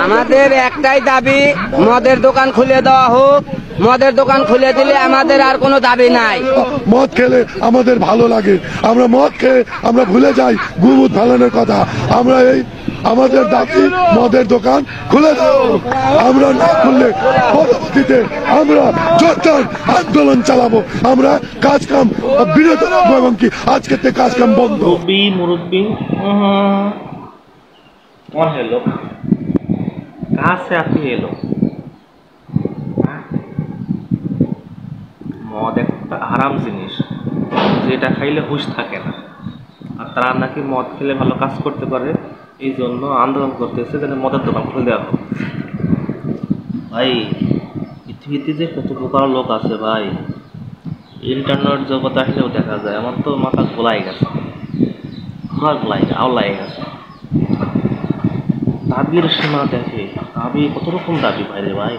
আমাদের একটাই দাবি, মদের দোকান খুলে দেওয়া হোক। মদের দোকান খুলে দিলে আমাদের আর কোনো দাবি নাই। মদ খেলে আমাদের ভালো লাগে, আমরা মদ খেয়ে আমরা ভুলে যাই গুমুট ফেলানোর কথা। আমরা এই আমাদের দাবি মদের দোকান খুলে দাও। আমরা না খুললে পরবর্তীতে আমরা জোরদার আন্দোলন চালাবো। আমরা কাজ কাম বিরত রাখবো এবং কি আজকে থেকে কাজ কাম বন্ধ। মুরব্বী कौन है लोग, कहाँ से आती है लोग? মদ একটা আরাম জিনিস, যেটা খাইলে হুঁশ থাকে না। আর তারা নাকি মদ খেলে ভালো কাজ করতে পারে, এই জন্য আন্দোলন করতেছে যেন মদের দোকান খুলে দেওয়া হোক। ভাই পৃথিবীতে যে কত প্রকার লোক আছে ভাই, ইন্টারনেট জগতে আসলেও দেখা যায়। আমার তো মাথা গোলাই গেছে, পুরা গোলাই আওলাই গেছে। দাবির সীমা দেখে, দাবি কত রকম দাবি ভাই রে ভাই।